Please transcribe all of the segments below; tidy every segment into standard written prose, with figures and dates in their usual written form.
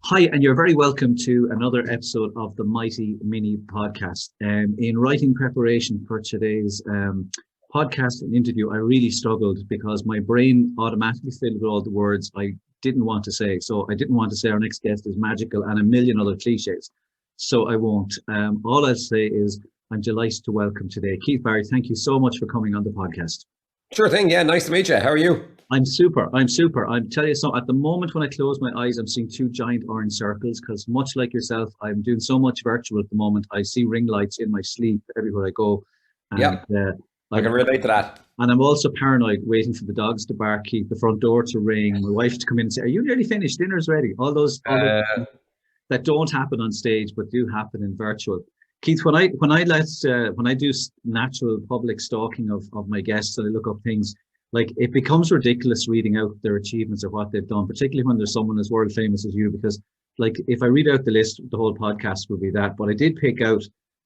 Hi, and you're very welcome to another episode of the Mighty Mini Podcast. In writing preparation for today's podcast and interview, I really struggled because my brain automatically filled with all the words I didn't want to say. So I didn't want to say our next guest is magical and a million other cliches. So I won't. All I'll say is I'm delighted to welcome today Keith Barry. Thank you so much for coming on the podcast. Sure thing. Yeah, nice to meet you. How are you? I'm super. I'm telling you so. At the moment when I close my eyes, I'm seeing two giant orange circles because much like yourself, I'm doing so much virtual at the moment. I see ring lights in my sleep everywhere I go. And, yeah, I can relate to that. And I'm also paranoid, waiting for the dogs to bark, keep the front door to ring, my wife to come in and say, "Are you nearly finished? Dinner's ready." All those that don't happen on stage, but do happen in virtual. Keith, when I do natural public stalking of my guests and I look up things, like it becomes ridiculous reading out their achievements or what they've done, particularly when there's someone as world famous as you, because like if I read out the list, the whole podcast will be that. But I did pick out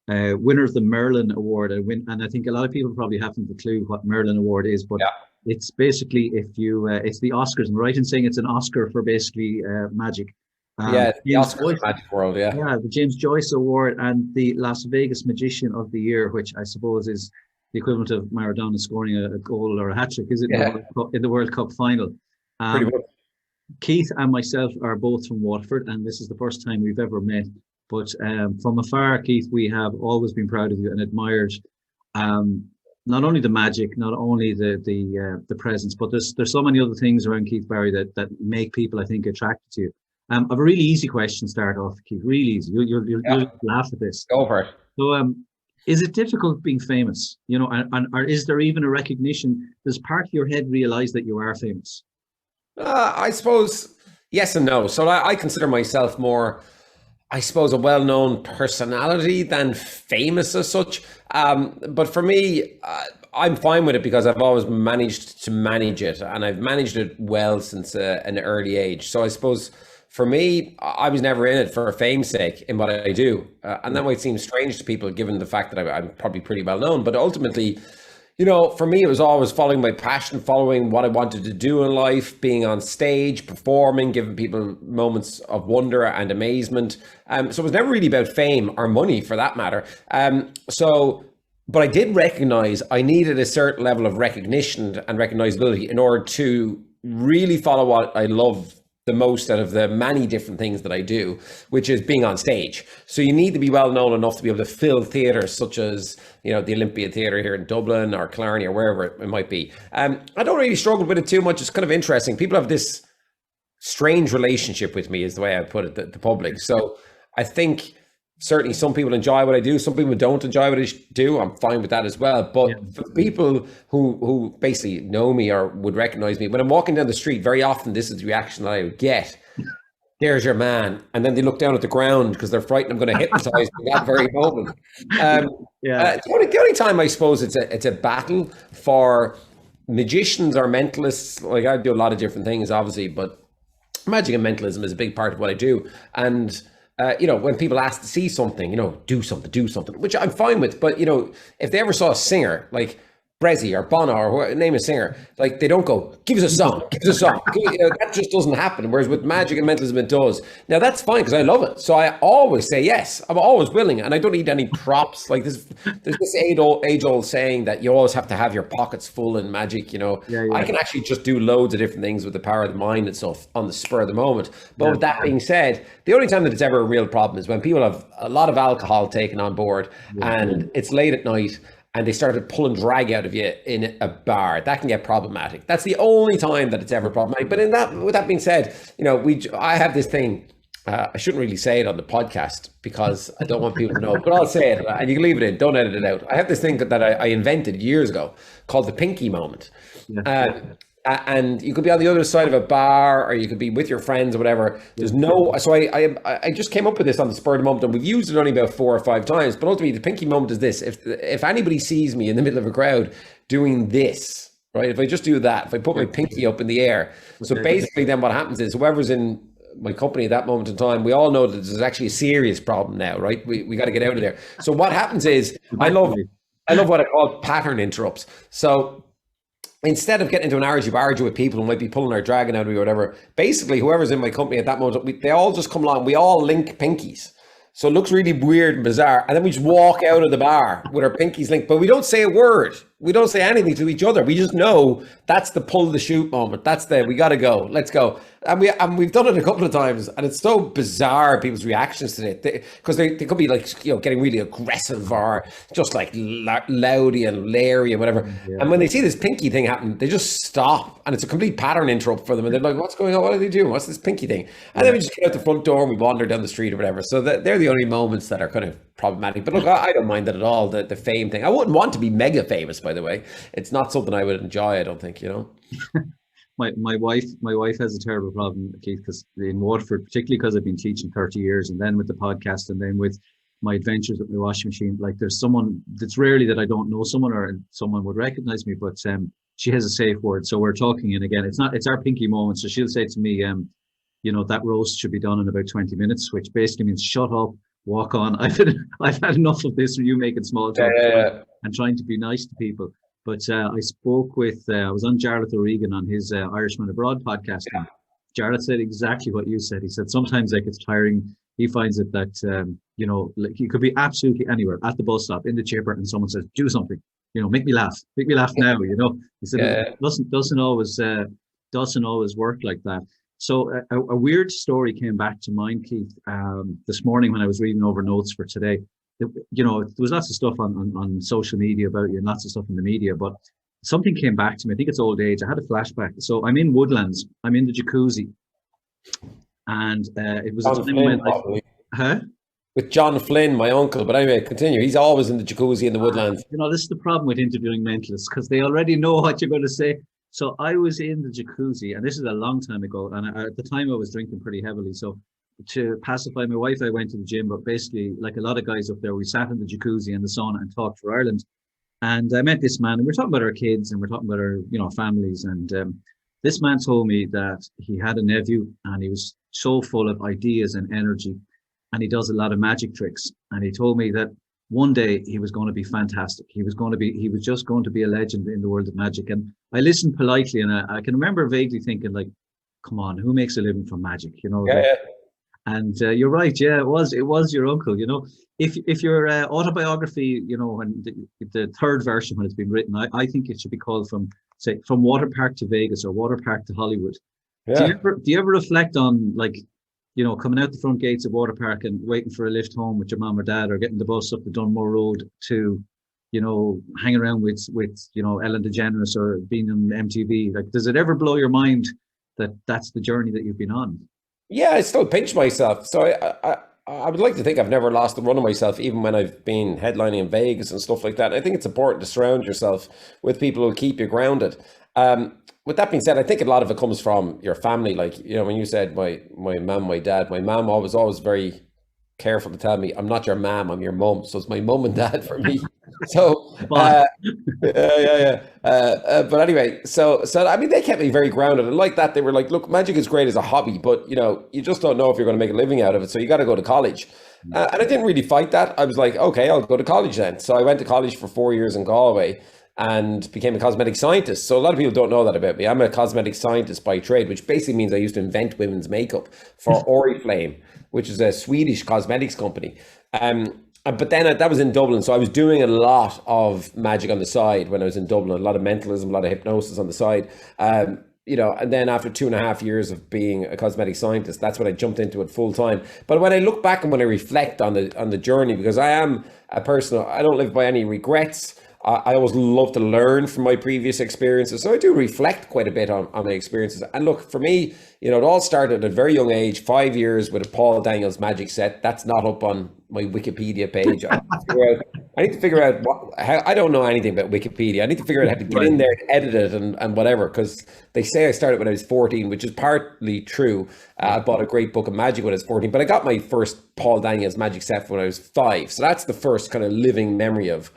winner of the Merlin Award. And I think a lot of people probably haven't a clue what Merlin Award is, but it's basically it's the Oscars. I'm right in saying it's an Oscar for basically magic. The Oscars Magic World, yeah, the James Joyce Award and the Las Vegas Magician of the Year, which I suppose is the equivalent of Maradona scoring a goal or a hat-trick, is it, in the World Cup final? Pretty much. Keith and myself are both from Waterford, and this is the first time we've ever met. But from afar, Keith, we have always been proud of you and admired not only the magic, not only the presence, but there's so many other things around Keith Barry that make people, I think, attracted to you. I have a really easy question to start off, Keith. Really easy. You'll laugh at this. Go for it. So, is it difficult being famous? You know, and or is there even a recognition? Does part of your head realize that you are famous? I suppose yes and no. So I consider myself more, I suppose, a well-known personality than famous as such. But for me, I'm fine with it because I've always managed to manage it, and I've managed it well since an early age. So I suppose for me, I was never in it for fame's sake in what I do. And that might seem strange to people given the fact that I'm probably pretty well known. But ultimately, you know, for me, it was always following my passion, following what I wanted to do in life, being on stage, performing, giving people moments of wonder and amazement. So it was never really about fame or money for that matter. But I did recognize I needed a certain level of recognition and recognizability in order to really follow what I love the most out of the many different things that I do, which is being on stage. So you need to be well known enough to be able to fill theatres such as, you know, the Olympia Theatre here in Dublin or Killarney or wherever it might be. I don't really struggle with it too much. It's kind of interesting. People have this strange relationship with me, is the way I put it, the public. So I think certainly some people enjoy what I do. Some people don't enjoy what I do. I'm fine with that as well. But for people who basically know me or would recognize me, when I'm walking down the street, very often this is the reaction that I would get. There's your man. And then they look down at the ground because they're frightened I'm going to hypnotize them at that very moment. The only time I suppose it's a battle for magicians or mentalists. Like I do a lot of different things, obviously, but magic and mentalism is a big part of what I do. And you know, when people ask to see something, you know, do something, which I'm fine with. But, you know, if they ever saw a singer like Brezzy or Bono or name a singer, like they don't go, give us a song. You know, that just doesn't happen. Whereas with magic and mentalism, it does. Now, that's fine because I love it. So I always say yes. I'm always willing, and I don't need any props. Like there's this age-old saying that you always have to have your pockets full in magic. You know, I can actually just do loads of different things with the power of the mind and stuff on the spur of the moment. But with that being said, the only time that it's ever a real problem is when people have a lot of alcohol taken on board and it's late at night and they started pulling drag out of you in a bar. That can get problematic. That's the only time that it's ever problematic. But with that being said, you know, I have this thing. I shouldn't really say it on the podcast because I don't want people to know, but I'll say it and you can leave it in. Don't edit it out. I have this thing that I invented years ago called the pinky moment. And you could be on the other side of a bar or you could be with your friends or whatever. So I just came up with this on the spur of the moment, and we've used it only about 4 or 5 times. But ultimately, the pinky moment is this: if anybody sees me in the middle of a crowd doing this, right? If I just do that, if I put my pinky up in the air, so basically, then what happens is whoever's in my company at that moment in time, we all know that there's actually a serious problem now, right? We got to get out of there. So what happens is I love what I call pattern interrupts. So instead of getting into an argy-bargy with people who might be pulling our dragon out of me or whatever, basically whoever's in my company at that moment, they all just come along. We all link pinkies. So it looks really weird and bizarre. And then we just walk out of the bar with our pinkies linked, but we don't say a word. We don't say anything to each other. We just know that's the pull the shoot moment. That's we got to go. Let's go. And we've done it a couple of times, and it's so bizarre, people's reactions to it, because they could be like, getting really aggressive or just like loudy and leery and whatever. Yeah. And when they see this pinky thing happen, they just stop, and it's a complete pattern interrupt for them. And they're like, "What's going on? What are they doing? What's this pinky thing?" And then we just get out the front door and we wander down the street or whatever. So they're the only moments that are kind of problematic. But look, I don't mind that at all. The fame thing. I wouldn't want to be mega famous, by the way. It's not something I would enjoy. I don't think, My wife has a terrible problem, Keith, because in Waterford, particularly because I've been teaching 30 years, and then with the podcast, and then with my adventures with my washing machine, like there's someone that's rarely that I don't know someone or someone would recognize me, but she has a safe word. So we're talking, and again, it's our pinky moment. So she'll say to me, that roast should be done in about 20 minutes, which basically means shut up, walk on. I've had enough of this, you making small talk and trying to be nice to people. But I spoke with, I was on Jarlath O'Regan on his Irishman Abroad podcast. And Jarlath said exactly what you said. He said sometimes like it's tiring. He finds it that, like he could be absolutely anywhere, at the bus stop, in the chipper, and someone says, do something, make me laugh now, He said it doesn't always work like that. So a weird story came back to mind, Keith, this morning when I was reading over notes for today. There was lots of stuff on social media about you and lots of stuff in the media, but something came back to me. I think it's old age. I had a flashback. So I'm in Woodlands. I'm in the jacuzzi. And it was a time when with John Flynn, my uncle. But anyway, continue. He's always in the jacuzzi in the Woodlands. This is the problem with interviewing mentalists, because they already know what you're going to say. So I was in the jacuzzi, and this is a long time ago. And at the time I was drinking pretty heavily. So to pacify my wife, I went to the gym, but basically, like a lot of guys up there, we sat in the jacuzzi and the sauna and talked for Ireland. And I met this man, and we're talking about our kids, and we're talking about our, families. And this man told me that he had a nephew, and he was so full of ideas and energy, and he does a lot of magic tricks. And he told me that one day he was going to be fantastic. He was just going to be a legend in the world of magic. And I listened politely, and I can remember vaguely thinking, like, come on, who makes a living from magic? Yeah. And you're right. Yeah, it was your uncle. If your autobiography, when the third version when it's been written, I think it should be called from Water Park to Vegas or Water Park to Hollywood. Yeah. Do you ever reflect on, like, coming out the front gates of Water Park and waiting for a lift home with your mom or dad, or getting the bus up the Dunmore Road to, hang around with Ellen DeGeneres or being on MTV? Like, does it ever blow your mind that that's the journey that you've been on? Yeah, I still pinch myself. So I would like to think I've never lost the run of myself, even when I've been headlining in Vegas and stuff like that. I think it's important to surround yourself with people who keep you grounded. With that being said, I think a lot of it comes from your family. Like, when you said my mum, my dad, my mum always very careful to tell me, I'm not your mom, I'm your mum. So it's my mum and dad for me. So but anyway, so I mean, they kept me very grounded, and like that, they were like, look, magic is great as a hobby, but you just don't know if you're going to make a living out of it, so you got to go to college. And I didn't really fight that. I was like, okay, I'll go to college then. So I went to college for 4 years in Galway and became a cosmetic scientist. So a lot of people don't know that about me. I'm a cosmetic scientist by trade, which basically means I used to invent women's makeup for Oriflame, which is a Swedish cosmetics company. But then that was in Dublin. So I was doing a lot of magic on the side when I was in Dublin, a lot of mentalism, a lot of hypnosis on the side. And then after 2.5 years of being a cosmetic scientist, that's when I jumped into it full time. But when I look back and when I reflect on the journey, because I am a person, I don't live by any regrets. I always love to learn from my previous experiences. So I do reflect quite a bit on my experiences. And look, for me, it all started at a very young age, 5 years with a Paul Daniels magic set. That's not up on my Wikipedia page. I need to figure out I don't know anything about Wikipedia. I need to figure out how to get in there, edit it and whatever, because they say I started when I was 14, which is partly true. I bought a great book of magic when I was 14, but I got my first Paul Daniels magic set when I was 5. So that's the first kind of living memory of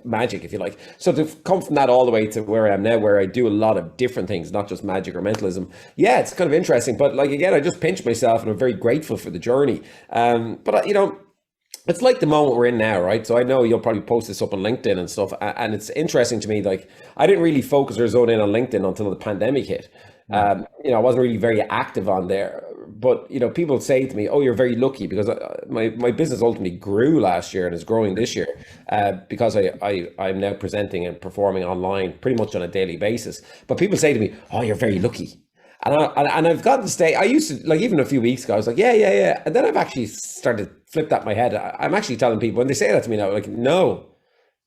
magic, if you like. So to come from that all the way to where I am now, where I do a lot of different things, not just magic or mentalism. Yeah, it's kind of interesting. But like, again, I just pinch myself and I'm very grateful for the journey. But it's like the moment we're in now, right? So I know you'll probably post this up on LinkedIn and stuff, and it's interesting to me. Like I didn't really focus or zone in on LinkedIn until the pandemic hit. Yeah. I wasn't really very active on there, but people say to me, "Oh, you're very lucky," because my business ultimately grew last year and is growing this year because I'm now presenting and performing online pretty much on a daily basis. But people say to me, "Oh, you're very lucky." And I've gotten to stay. I used to, like, even a few weeks ago, I was like, yeah. And then I've actually started to flip that in my head. I'm actually telling people when they say that to me now, like, no,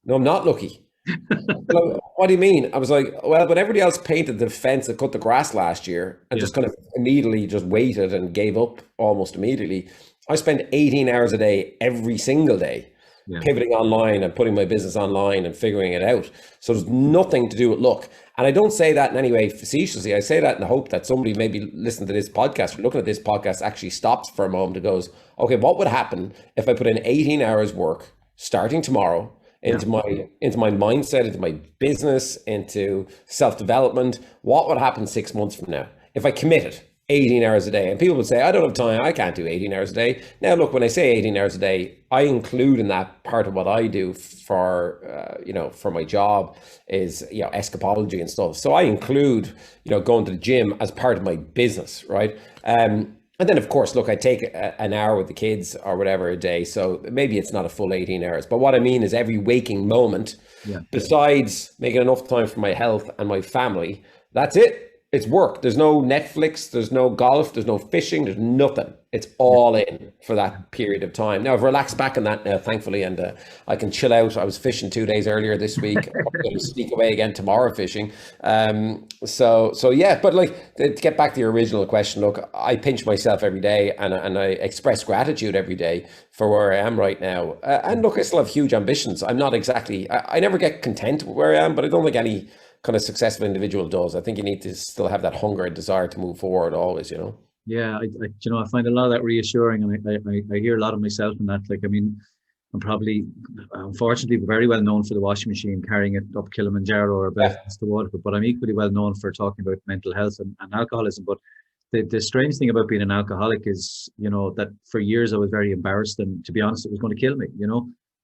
I'm not lucky. Like, what do you mean? I was like, well, when everybody else painted the fence and cut the grass last year and Yeah. just kind of immediately just waited and gave up almost immediately, I spend 18 hours a day every single day Yeah. pivoting online and putting my business online and figuring it out. So there's nothing to do with luck. And I don't say that in any way facetiously. I say that in the hope that somebody maybe listening to this podcast or looking at this podcast actually stops for a moment and goes, okay, what would happen if I put in 18 hours work starting tomorrow into my mindset, into my business, into self-development? What would happen 6 months from now if I committed 18 hours a day? And people would say, I don't have time, I can't do 18 hours a day. Now, look, when I say 18 hours a day, I include in that part of what I do for, for my job is, escapology and stuff. So I include, going to the gym as part of my business, right? And then, of course, look, I take an hour with the kids or whatever a day. So maybe it's not a full 18 hours. But what I mean is every waking moment, besides making enough time for my health and my family, that's it. It's work. There's no Netflix. There's no golf. There's no fishing. There's nothing. It's all in for that period of time. Now, I've relaxed back on that now, thankfully, and I can chill out. I was fishing 2 days earlier this week. I'm going to sneak away again tomorrow fishing. So yeah, but like to get back to your original question, look, I pinch myself every day and I express gratitude every day for where I am right now. And look, I still have huge ambitions. I'm not exactly, I never get content with where I am, but I don't think any kind of successful individual does. I think you need to still have that hunger and desire to move forward always, Yeah, I find a lot of that reassuring, and I hear a lot of myself in that. Like, I mean, I'm probably, unfortunately, very well known for the washing machine, carrying it up Kilimanjaro or Belfast to Waterford, but I'm equally well known for talking about mental health and alcoholism. But the strange thing about being an alcoholic is, that for years I was very embarrassed, and to be honest, it was going to kill me,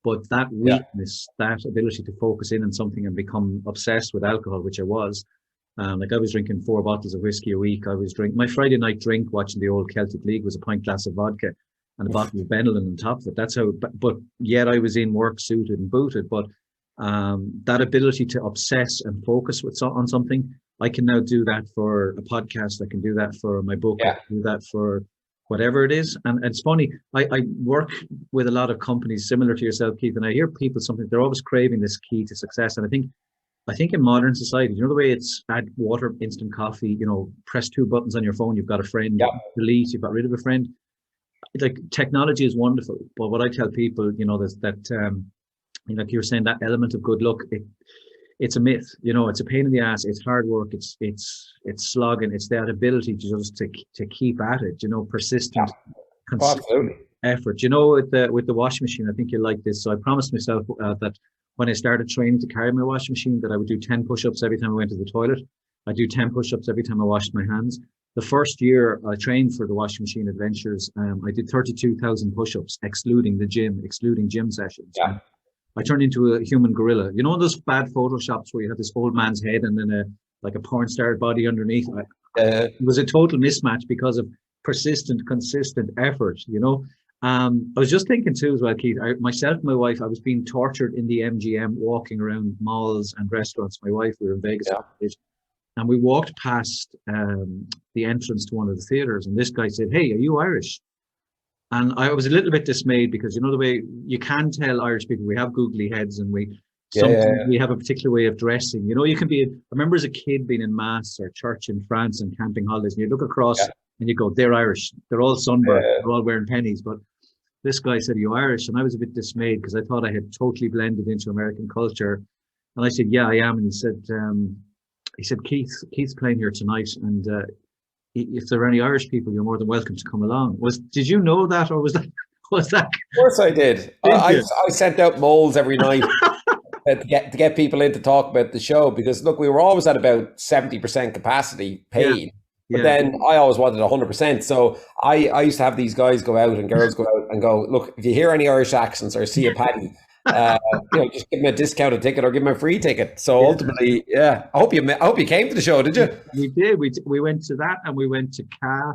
But that weakness, that ability to focus in on something and become obsessed with alcohol, which I was, like I was drinking 4 bottles of whiskey a week. I was drinking my Friday night drink watching the old Celtic League was a pint glass of vodka and a bottle of Benylin on top of it. That's how, but yet I was in work suited and booted. But that ability to obsess and focus on something, I can now do that for a podcast. I can do that for my book. I can do that for whatever it is. And it's funny, I work with a lot of companies similar to yourself, Keith, and I hear people they're always craving this key to success. And I think in modern society, the way it's add water, instant coffee, press 2 buttons on your phone, you've got a friend, delete, you've got rid of a friend. Like technology is wonderful, but what I tell people, there's that, like you were saying, that element of good luck, it's a myth, it's a pain in the ass, it's hard work, it's slogging, it's that ability to just to keep at it, persistent, consistent effort. With the washing machine, I think you like this. So I promised myself that when I started training to carry my washing machine, that I would do 10 push-ups every time I went to the toilet. I do 10 push-ups every time I washed my hands. The first year I trained for the washing machine adventures, I did 32,000 push-ups, excluding gym sessions. Yeah. I turned into a human gorilla. Those bad photoshops where you have this old man's head and then a porn star body underneath. It was a total mismatch because of persistent, consistent effort. I was just thinking too as well, Keith. Myself and my wife, I was being tortured in the MGM, walking around malls and restaurants. My wife, we were in Vegas, and we walked past the entrance to one of the theaters, and this guy said, "Hey, are you Irish?" And I was a little bit dismayed because the way you can tell Irish people, we have googly heads and we have a particular way of dressing. You can be, I remember as a kid being in mass or church in France and camping holidays, and you look across and you go, they're Irish. They're all sunburned. They're all wearing pennies. But this guy said, "Are you Irish?" And I was a bit dismayed because I thought I had totally blended into American culture. And I said, "Yeah, I am." And he said, Keith's playing here tonight. And if there are any Irish people, you're more than welcome to come along. Did you know that, or was that? Of course I did. I sent out molds every night to get people in to talk about the show because look, we were always at about 70% capacity paid. But then I always wanted 100%. So I used to have these guys go out and girls go out and go, look, if you hear any Irish accents or see a Paddy, just give them a discounted ticket or give them a free ticket. So ultimately, I hope you came to the show, did you? We did. We went to that, and we went to Ca,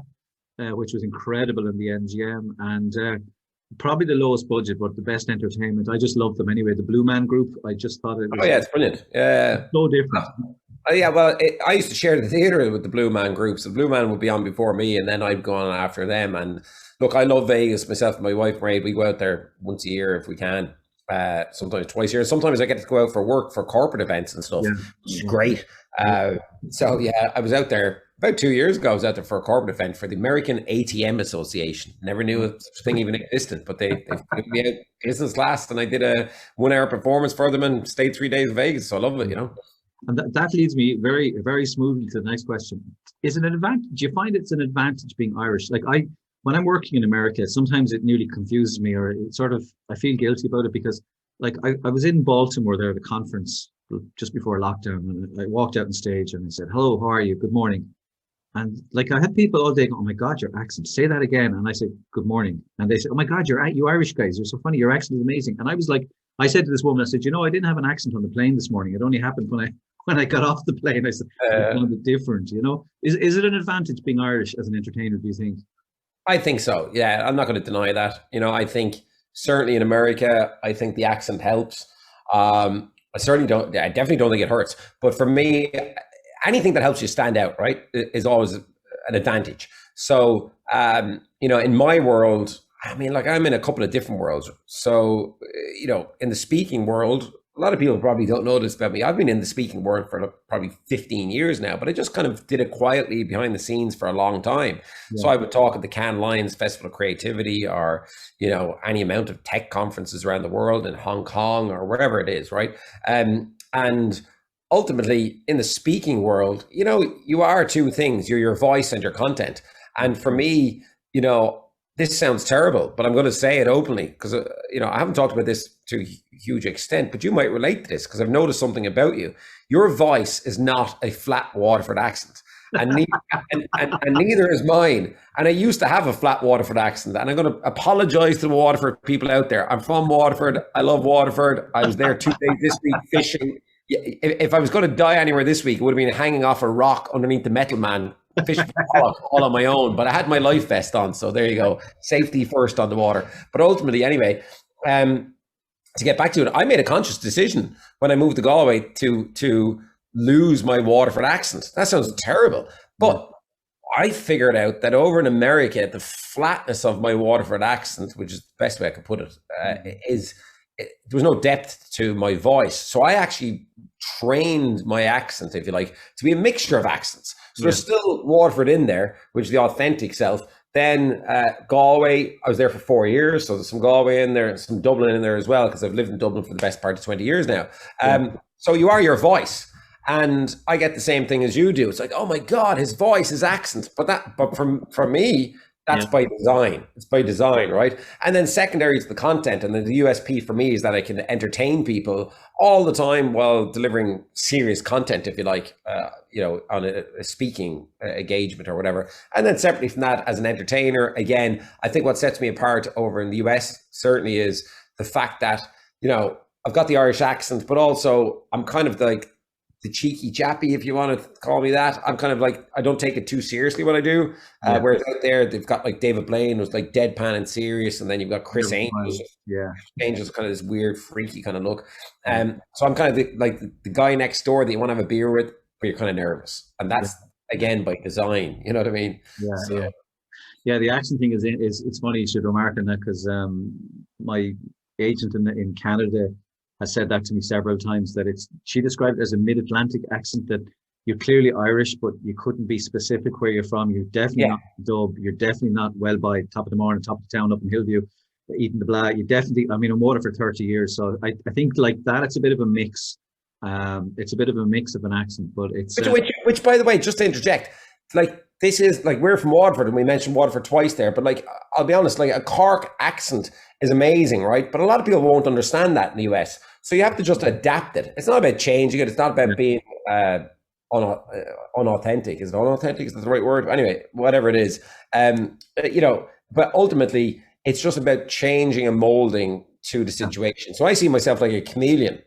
which was incredible in the MGM, and probably the lowest budget, but the best entertainment. I just loved them anyway. The Blue Man Group, I just thought it was it's brilliant. Yeah, so different. I used to share the theater with the Blue Man groups. The Blue Man would be on before me, and then I'd go on after them. And look, I love Vegas. Myself and my wife, Marie, we go out there once a year if we can. Sometimes twice a year. Sometimes I get to go out for work for corporate events and stuff, which is great. I was out there about 2 years ago. I was out there for a corporate event for the American ATM Association. Never knew such thing even existed, but they gave me a business class, and I did a 1 hour performance for them and stayed 3 days in Vegas. So I love it, And that leads me very, very smoothly to the next question. Is it an advantage? Do you find it's an advantage being Irish? Like when I'm working in America, sometimes it nearly confuses me, or it sort of, I feel guilty about it because like I was in Baltimore there at a conference just before lockdown, and I walked out on stage and I said, hello, how are you? Good morning. And like I had people all day going, oh my God, your accent, say that again. And I said, good morning. And they said, oh my God, you Irish guys, you're so funny. Your accent is amazing. And I was like, I said to this woman, I said, I didn't have an accent on the plane this morning. It only happened when I got off the plane. I said, it sounded different, Is it an advantage being Irish as an entertainer, do you think? I think so. Yeah, I'm not going to deny that. I think certainly in America, I think the accent helps. I definitely don't think it hurts. But for me, anything that helps you stand out, right, is always an advantage. So, in my world, I mean, like I'm in a couple of different worlds. So, in the speaking world, a lot of people probably don't know this about me. I've been in the speaking world for probably 15 years now, but I just kind of did it quietly behind the scenes for a long time. Yeah. So I would talk at the Cannes Lions Festival of Creativity, or, any amount of tech conferences around the world in Hong Kong or wherever it is, right? And ultimately in the speaking world, you are two things. You're your voice and your content. And for me, this sounds terrible, but I'm going to say it openly because, I haven't talked about this to a huge extent, but you might relate to this because I've noticed something about you. Your voice is not a flat Waterford accent, and neither is mine. And I used to have a flat Waterford accent, and I'm going to apologize to the Waterford people out there. I'm from Waterford. I love Waterford. I was there 2 days this week fishing. If I was going to die anywhere this week, it would have been hanging off a rock underneath the Metal Man, fishing for pollock all on my own. But I had my life vest on, so there you go. Safety first on the water. But ultimately, anyway, to get back to it, I made a conscious decision when I moved to Galway to lose my Waterford accent. That sounds terrible, but I figured out that over in America, the flatness of my Waterford accent, which is the best way I could put it, there was no depth to my voice. So I actually trained my accent, if you like, to be a mixture of accents. So there's still Waterford in there, which is the authentic self. Then Galway, I was there for 4 years. So there's some Galway in there, some Dublin in there as well, because I've lived in Dublin for the best part of 20 years now. So you are your voice. And I get the same thing as you do. It's like, oh my God, his voice, his accent. But for me, that's by design. It's by design, right? And then secondary to the content. And then the USP for me is that I can entertain people all the time while delivering serious content, if you like, on a speaking engagement or whatever. And then separately from that, as an entertainer, again, I think what sets me apart over in the US certainly is the fact that, I've got the Irish accent, but also I'm kind of like the cheeky chappy, if you want to call me that. I'm kind of like, I don't take it too seriously what I do. Whereas out there, they've got like David Blaine, who's like deadpan and serious. And then you've got Chris Angels. Yeah. Angels kind of this weird, freaky kind of look. So I'm kind of the guy next door that you want to have a beer with, but you're kind of nervous. And that's, again, by design. You know what I mean? Yeah, the accent thing is it's funny you should remark on that, because my agent in Canada has said that to me several times, that she described it as a mid-Atlantic accent, that you're clearly Irish, but you couldn't be specific where you're from. You're definitely not Dub. You're definitely not well by top of the morning, top of the town up in Hillview, eating the blah. You definitely, I mean, I'm water for 30 years. So I think like that, it's a bit of a mix. It's a bit of a mix of an accent, but it's... Which by the way, just to interject, like this is like, we're from Waterford and we mentioned Waterford twice there, but like, I'll be honest, like a Cork accent is amazing, right? But a lot of people won't understand that in the US. So you have to just adapt it. It's not about changing it. It's not about being unauthentic. Is it unauthentic? Is that the right word? Anyway, whatever it is, you know. But ultimately, it's just about changing and molding to the situation. So I see myself like a chameleon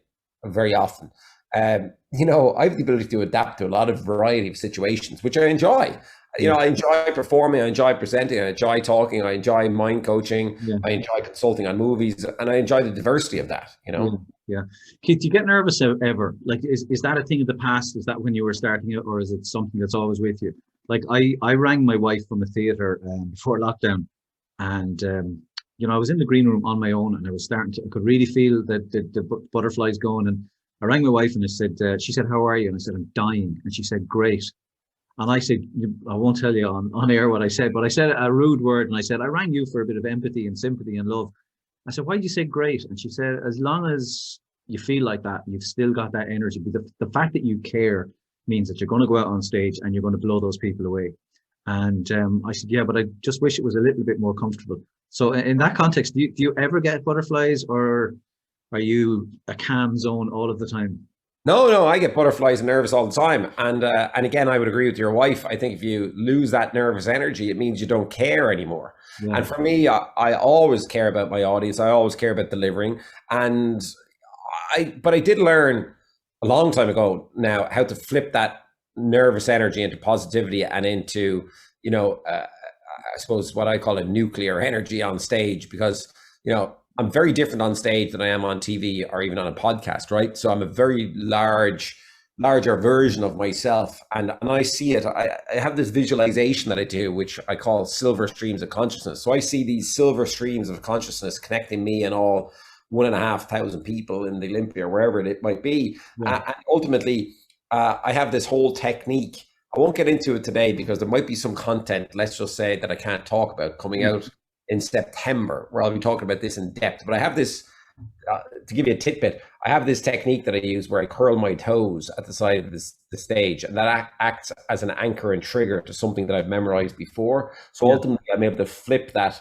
very often. You know, I have the ability to adapt to a lot of variety of situations, which I enjoy. You know, Yeah. I enjoy performing, I enjoy presenting, I enjoy talking, I enjoy mind coaching, Yeah. I enjoy consulting on movies, and I enjoy the diversity of that, you Yeah. know. Yeah. Keith, do you get nervous ever? Like, is that a thing of the past? Is that when you were starting it, or is it something that's always with you? Like, I rang my wife from a theater before lockdown, and you know, I was in the green room on my own, and I was starting to, I could really feel that the butterflies going. And I rang my wife, and I said, she said, "How are you?" And I said, "I'm dying." And she said, "Great." And I said, I won't tell you on air what I said, but I said a rude word, and I said, "I rang you for a bit of empathy and sympathy and love." I said, "Why did you say great?" And she said, "As long as you feel like that, you've still got that energy. The fact that you care means that you're going to go out on stage and you're going to blow those people away." And I said, "Yeah, but I just wish it was a little bit more comfortable." So in that context, do you ever get butterflies, or are you a calm zone all of the time? No, no, I get butterflies and nervous all the time, and again, I would agree with your wife. I think if you lose that nervous energy, it means you don't care anymore. Yeah, And for me, I always care about my audience. I always care about delivering, and but I did learn a long time ago now how to flip that nervous energy into positivity and into, you know, I suppose what I call a nuclear energy on stage, because, you know, I'm very different on stage than I am on TV or even on a podcast, right? So I'm a very larger version of myself. And I see it, I have this visualization that I do, which I call silver streams of consciousness. So I see these silver streams of consciousness connecting me and all 1,500 people in the Olympia, wherever it might be. yeah, And ultimately, I have this whole technique. I won't get into it today because there might be some content, let's just say, that I can't talk about coming yeah, out in September, where I'll be talking about this in depth. But I have this, to give you a tidbit, I have this technique that I use where I curl my toes at the side of the stage, and that acts as an anchor and trigger to something that I've memorized before. So yeah, ultimately, I'm able to flip that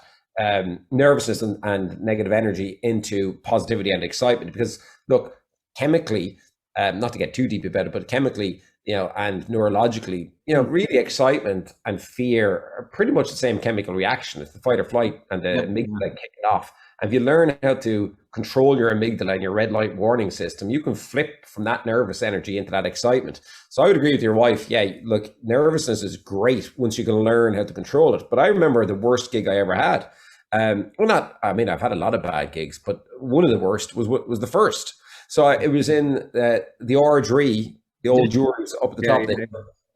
nervousness and negative energy into positivity and excitement. Because look, chemically, not to get too deep about it, but chemically, you know, and neurologically, you know, really excitement and fear are pretty much the same chemical reaction. It's the fight or flight and the yeah, amygdala kicking off. And if you learn how to control your amygdala and your red light warning system, you can flip from that nervous energy into that excitement. So I would agree with your wife. Yeah, look, nervousness is great once you can learn how to control it. But I remember the worst gig I ever had. Well, not, I mean, I've had a lot of bad gigs, but one of the worst was the first. So it was in the Ardree, the old juries up at the yeah, top there yeah,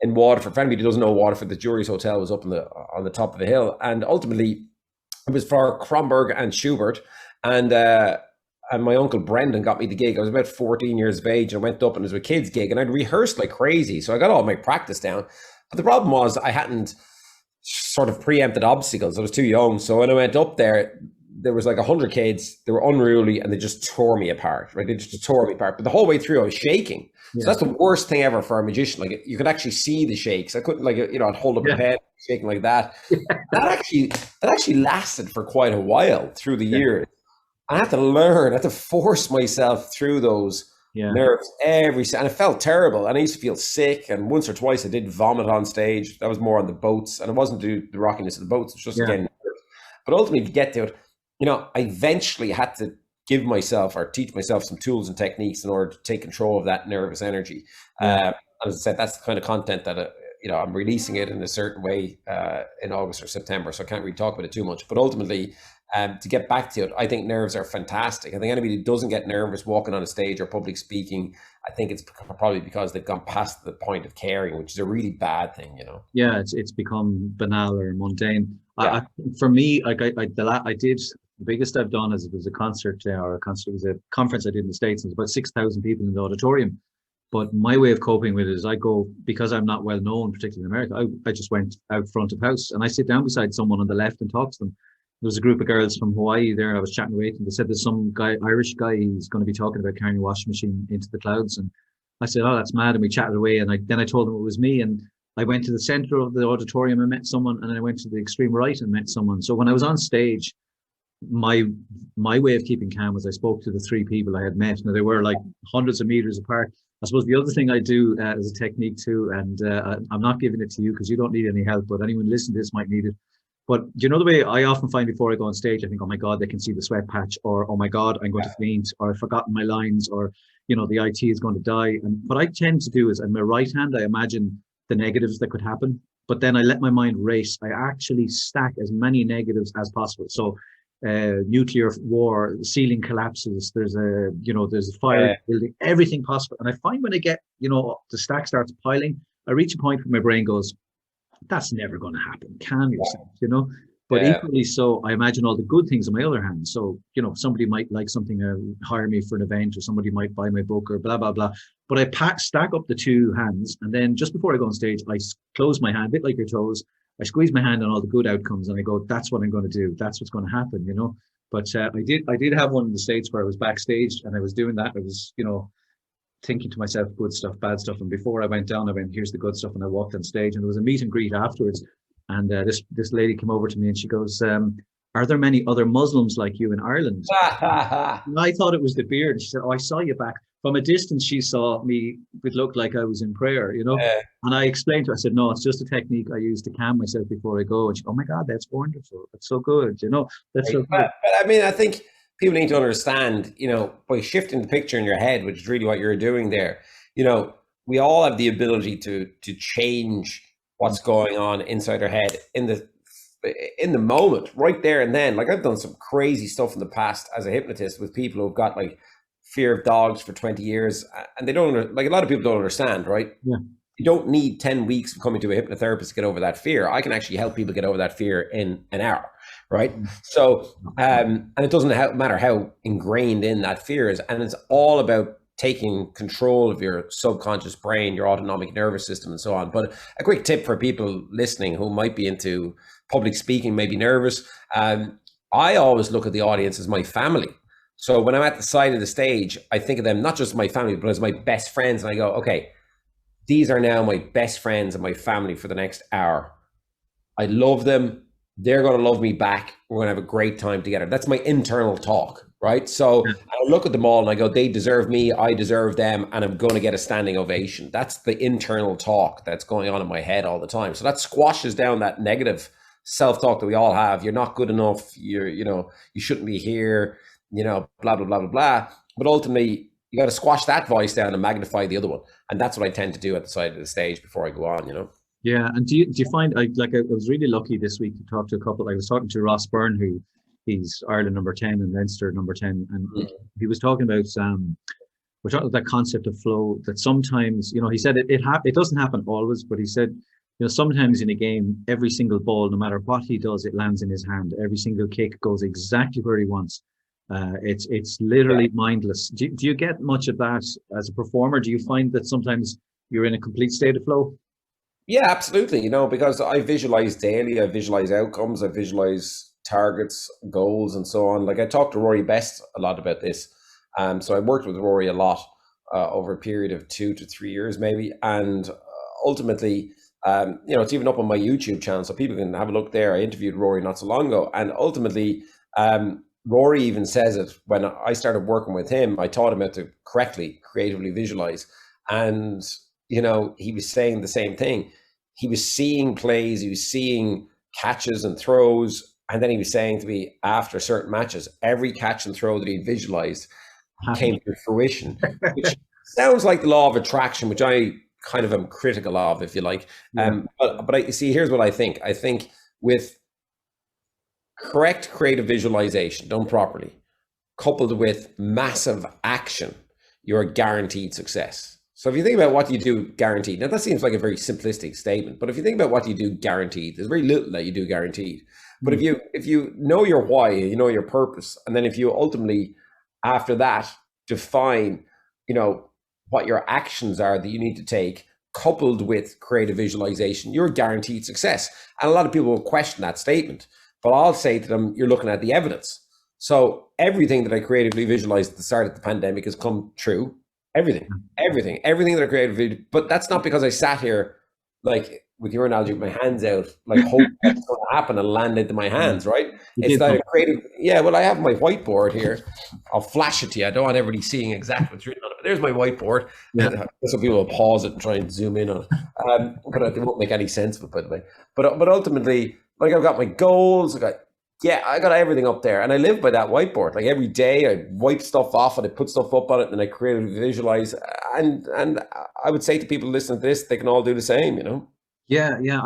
in Waterford. For anybody who doesn't know Waterford, the jury's hotel was up on the top of the hill, and ultimately it was for Kronberg and Schubert, and my uncle Brendan got me the gig. I was about 14 years of age, and I went up and it was a kids gig, and I'd rehearsed like crazy, so I got all my practice down. But the problem was I hadn't sort of preempted obstacles. I was too young, so when I went up there, there was like 100 kids. They were unruly, and they just tore me apart. Right, they just tore me apart. But the whole way through, I was shaking. So yeah, that's the worst thing ever for a magician. Like you could actually see the shakes. I couldn't, like, you know, I'd hold up a yeah, pen, shaking like that. That actually lasted for quite a while through the yeah, years. I had to learn. I had to force myself through those yeah, nerves and it felt terrible. And I used to feel sick. And once or twice, I did vomit on stage. That was more on the boats, and it wasn't due to the rockiness of the boats. It was just yeah, again nerves. But ultimately, to get to it, you know, I eventually had to give myself or teach myself some tools and techniques in order to take control of that nervous energy. yeah, As I said, that's the kind of content that you know, I'm releasing it in a certain way in August or September, so I can't really talk about it too much. But ultimately, to get back to it, I think nerves are fantastic. I think anybody who doesn't get nervous walking on a stage or public speaking, I think it's probably because they've gone past the point of caring, which is a really bad thing, you know. yeah. It's become banal or mundane. Yeah. For me, like I did the biggest I've done is it was a concert or a concert, it was a conference I did in the States. And it was about 6,000 people in the auditorium. But my way of coping with it is I go, because I'm not well known, particularly in America, I just went out front of house and I sit down beside someone on the left and talk to them. There was a group of girls from Hawaii there, and I was chatting away to them. They said there's some guy, Irish guy, he's going to be talking about carrying a washing machine into the clouds. And I said, oh, that's mad. And we chatted away. And then I told them it was me. And I went to the center of the auditorium and met someone. And then I went to the extreme right and met someone. So when I was on stage, my way of keeping calm was I spoke to the three people I had met. Now they were like hundreds of meters apart. I suppose the other thing I do as a technique too, and I'm not giving it to you because you don't need any help, but anyone listening to this might need it. But you know the way I often find before I go on stage, I think, oh my God, they can see the sweat patch, or oh my God, I'm going to faint, or I've forgotten my lines, or the IT is going to die. And what I tend to do is, in my right hand, I imagine the negatives that could happen, but then I let my mind race. I actually stack as many negatives as possible. So nuclear war, ceiling collapses, there's a fire building, everything possible. And I find when I get, the stack starts piling, I reach a point where my brain goes, that's never going to happen. Calm yourself. But equally so, I imagine all the good things on my other hand. So, somebody might like something, hire me for an event, or somebody might buy my book, or blah, blah, blah. But I stack up the two hands. And then just before I go on stage, I close my hand, a bit like your toes. I squeeze my hand on all the good outcomes, and I go, that's what I'm going to do. That's what's going to happen, But I did have one in the States where I was backstage and I was doing that. I was, thinking to myself, good stuff, bad stuff. And before I went down, I went, here's the good stuff. And I walked on stage, and there was a meet and greet afterwards. And this lady came over to me and she goes, are there many other Muslims like you in Ireland? And I thought it was the beard. She said, oh, I saw you back. From a distance, she saw me. It looked like I was in prayer, And I explained to her, I said, no, it's just a technique I use to calm myself before I go. And she, oh my God, that's wonderful. That's so good. That's so good. But I mean, I think people need to understand, by shifting the picture in your head, which is really what you're doing there, we all have the ability to change what's going on inside our head in the moment, right there and then. Like, I've done some crazy stuff in the past as a hypnotist with people who've got like fear of dogs for 20 years, and they don't like, a lot of people don't understand, right? Yeah. You don't need 10 weeks of coming to a hypnotherapist to get over that fear. I can actually help people get over that fear in an hour, right? So, and it doesn't matter how ingrained in that fear is, and it's all about taking control of your subconscious brain, your autonomic nervous system, and so on. But a quick tip for people listening who might be into public speaking, maybe nervous, I always look at the audience as my family. So when I'm at the side of the stage, I think of them not just my family, but as my best friends. And I go, okay, these are now my best friends and my family for the next hour. I love them. They're going to love me back. We're going to have a great time together. That's my internal talk, right? So I look at them all and I go, they deserve me, I deserve them, and I'm going to get a standing ovation. That's the internal talk that's going on in my head all the time. So that squashes down that negative self-talk that we all have. You're not good enough. You shouldn't be here, blah, blah, blah, blah, blah. But ultimately, you got to squash that voice down and magnify the other one. And that's what I tend to do at the side of the stage before I go on, Yeah. And do you find, I was really lucky this week to talk to a couple. I was talking to Ross Byrne, who he's Ireland number 10 and Leinster number 10. And he was talking about, we're talking about that concept of flow, that sometimes, he said it doesn't happen always, but he said, sometimes in a game, every single ball, no matter what he does, it lands in his hand. Every single kick goes exactly where he wants. It's literally mindless. Do you get much of that as a performer? Do you find that sometimes you're in a complete state of flow? Yeah, absolutely. Because I visualize daily, I visualize outcomes, I visualize targets, goals, and so on. Like, I talked to Rory Best a lot about this. So I worked with Rory a lot over a period of 2 to 3 years, maybe. And ultimately, it's even up on my YouTube channel, so people can have a look there. I interviewed Rory not so long ago. And ultimately, Rory even says it, when I started working with him, I taught him how to correctly, creatively visualize. And, he was saying the same thing. He was seeing plays, he was seeing catches and throws. And then he was saying to me, after certain matches, every catch and throw that he visualized came to fruition, which sounds like the law of attraction, which I kind of am critical of, if you like. Yeah. But I see, here's what I think. I think with correct creative visualization done properly, coupled with massive action, you're guaranteed success. So if you think about what you do guaranteed, now that seems like a very simplistic statement, but if you think about what you do guaranteed, there's very little that you do guaranteed. But if you know your why, you know your purpose, and then if you ultimately, after that, define, what your actions are that you need to take, coupled with creative visualization, you're guaranteed success. And a lot of people will question that statement, but I'll say to them, you're looking at the evidence. So everything that I creatively visualized at the start of the pandemic has come true. Everything that I created, but that's not because I sat here, like with your analogy, with my hands out, like hope that's going to happen and land into my hands, right? It's that creative. Yeah, well, I have my whiteboard here. I'll flash it to you. I don't want everybody seeing exactly what's written on it. there's my whiteboard. Yeah. So people will pause it and try and zoom in on it. But it won't make any sense of it, by the way. But ultimately, like I've got my goals, I got everything up there, and I live by that whiteboard. Like every day, I wipe stuff off and I put stuff up on it, and I creatively visualize. And I would say to people listening to this, they can all do the same. Yeah, yeah.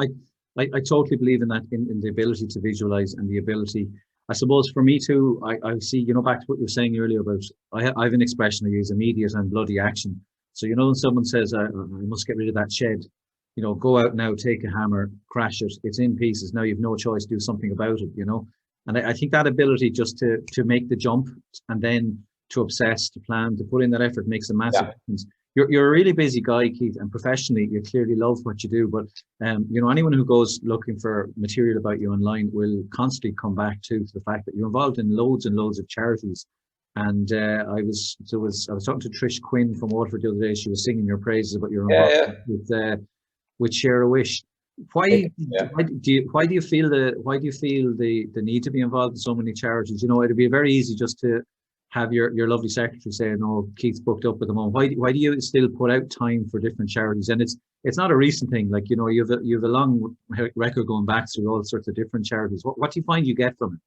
I totally believe in that, in the ability to visualize and the ability. I suppose for me too, I see, back to what you were saying earlier about, I have an expression I use: immediate and bloody action. So, when someone says, I must get rid of that shed, go out now, take a hammer, crash it, it's in pieces. Now you've no choice, do something about it, And I think that ability just to make the jump, and then to obsess, to plan, to put in that effort makes a massive difference. You're a really busy guy, Keith, and professionally, you clearly love what you do. But anyone who goes looking for material about you online will constantly come back to the fact that you're involved in loads and loads of charities. And I was talking to Trish Quinn from Waterford the other day. She was singing your praises about your involvement with Share a Wish. Why do you feel the need to be involved in so many charities? It'd be very easy just to have your lovely secretary saying, "Oh, Keith's booked up at the moment." Why do you still put out time for different charities? And it's not a recent thing. Like, you have a long record going back through all sorts of different charities. What do you find you get from it?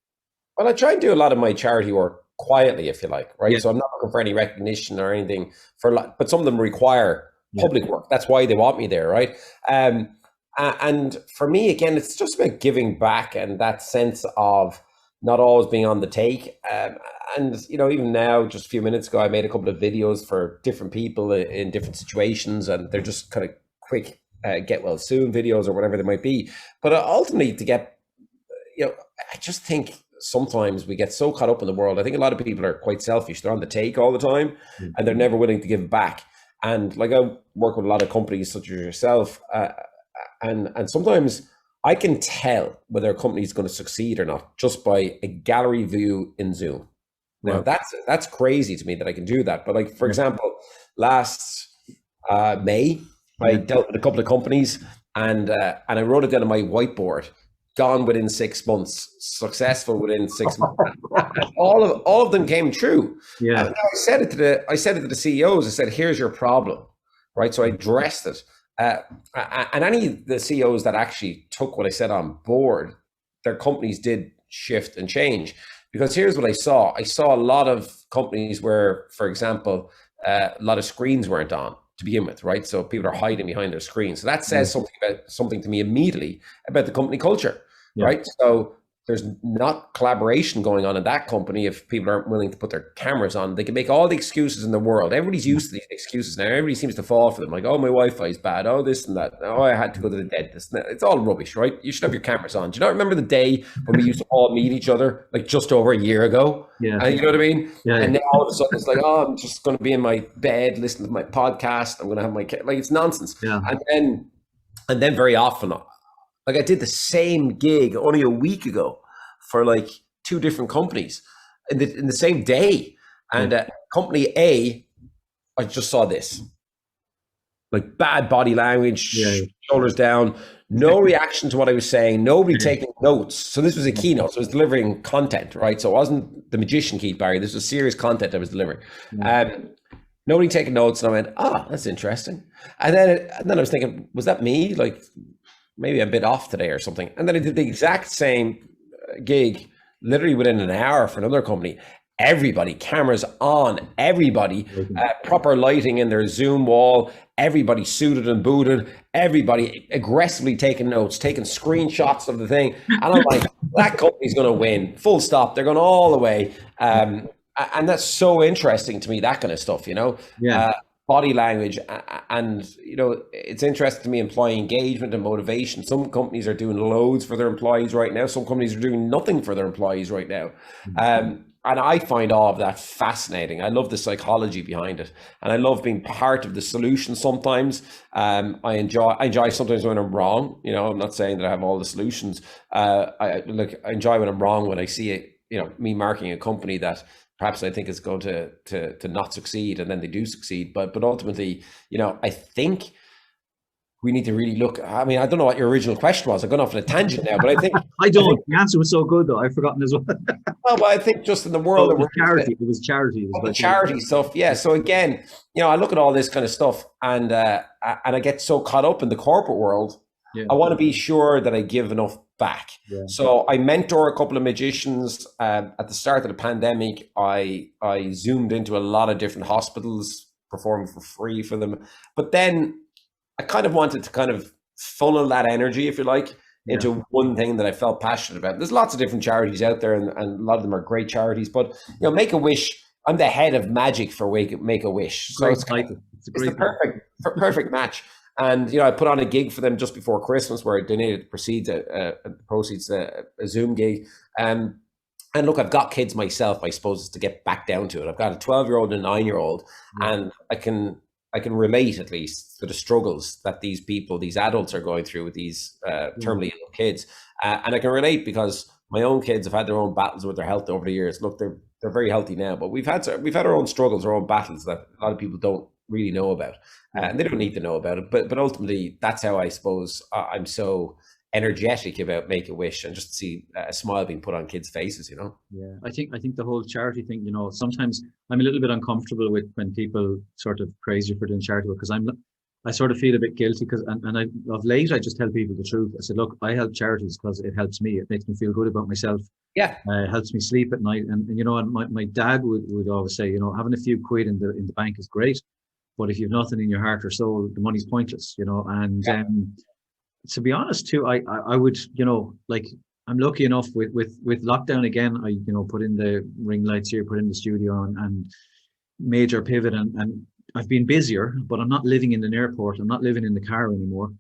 Well, I try and do a lot of my charity work quietly, if you like, right? Yeah. So I'm not looking for any recognition or anything but some of them require public work. That's why they want me there, right? And for me, again, it's just about giving back and that sense of not always being on the take. And even now, just a few minutes ago, I made a couple of videos for different people in different situations, and they're just kind of quick get well soon videos or whatever they might be. But ultimately, to get, I just think sometimes we get so caught up in the world. I think a lot of people are quite selfish. They're on the take all the time, and they're never willing to give back. And like, I work with a lot of companies such as yourself, and sometimes I can tell whether a company is going to succeed or not just by a gallery view in Zoom. Now that's crazy to me that I can do that. But like, for example, last May, I dealt with a couple of companies, and I wrote it down on my whiteboard. Gone within 6 months, successful within 6 months. all of them came true. Yeah. And I said it to the CEOs. I said, "Here's your problem," right? So I addressed it. And any of the CEOs that actually took what I said on board, their companies did shift and change. Because here's what I saw. I saw a lot of companies where, for example, a lot of screens weren't on to begin with, right? So people are hiding behind their screens. So that says something to me immediately about the company culture, right? So there's not collaboration going on in that company if people aren't willing to put their cameras on. They can make all the excuses in the world. Everybody's used to these excuses now. Everybody seems to fall for them. Like, "Oh, my Wi-Fi is bad. Oh, this and that. Oh, I had to go to the dentist." It's all rubbish, right? You should have your cameras on. Do you not remember the day when we used to all meet each other, like just over a year ago? Yeah. You know what I mean? Yeah. And then all of a sudden it's like, "Oh, I'm just going to be in my bed listening to my podcast. I'm going to have my," like, it's nonsense. Yeah. And then very often, like, I did the same gig only a week ago for like 2 different companies in the same day. And company A, I just saw this, like, bad body language, shoulders down, no reaction to what I was saying, nobody taking notes. So this was a keynote, so I was delivering content, right? So it wasn't the magician Keith Barry, this was serious content I was delivering. Nobody taking notes, and I went, "Oh, that's interesting." And then I was thinking, was that me? Like, maybe I'm a bit off today or something. And then I did the exact same gig literally within an hour for another company. Everybody, cameras on, everybody, proper lighting in their Zoom wall, everybody suited and booted, everybody aggressively taking notes, taking screenshots of the thing. And I'm like, that company's going to win, full stop. They're going all the way. And that's so interesting to me, that kind of stuff, body language. And, it's interesting to me, employee engagement and motivation. Some companies are doing loads for their employees right now. Some companies are doing nothing for their employees right now. And I find all of that fascinating. I love the psychology behind it. And I love being part of the solution sometimes. I enjoy sometimes when I'm wrong. I'm not saying that I have all the solutions. I enjoy when I'm wrong, when I see it, me marking a company that perhaps I think is going to not succeed, and then they do succeed. But ultimately, I think we need to really look. I mean, I don't know what your original question was. I've gone off on a tangent now, but I think I don't. The answer was so good though. I've forgotten as well. well, but I think just in the world Oh, that it was we're in, charity. It was charity. It was the about charity stuff. Yeah. So again, I look at all this kind of stuff, and I get so caught up in the corporate world. yeah, I want to be sure that I give enough back. yeah, So I mentor a couple of magicians. At the start of the pandemic, I zoomed into a lot of different hospitals, performing for free for them. But then I kind of wanted to kind of funnel that energy, if you like, yeah. into one thing that I felt passionate about. There's lots of different charities out there, and a lot of them are great charities. But Make-A-Wish, I'm the head of magic for Make-A-Wish, so it's the perfect match. And I put on a gig for them just before Christmas, where I donated the proceeds to a Zoom gig. And look, I've got kids myself, I suppose, to get back down to it. I've got a 12-year-old and a 9-year-old, and I can relate at least to the struggles that these adults are going through with these terminally ill kids. And I can relate because my own kids have had their own battles with their health over the years. Look, they're very healthy now, but we've had our own struggles, our own battles that a lot of people don't really know about, and they don't need to know about it. But ultimately, that's how I suppose I'm so energetic about Make-A-Wish, and just to see a smile being put on kids' faces. Yeah, I think the whole charity thing. Sometimes I'm a little bit uncomfortable with when people sort of praise you for doing charity work, because I sort of feel a bit guilty because of late I just tell people the truth. I said, look, I help charities because it helps me. It makes me feel good about myself. Yeah, it helps me sleep at night. And my dad would always say, having a few quid in the bank is great, but if you've nothing in your heart or soul, the money's pointless. And to be honest too, I would, like, I'm lucky enough with lockdown again. I put in the ring lights here, put in the studio, and major pivot, and I've been busier, but I'm not living in an airport. I'm not living in the car anymore.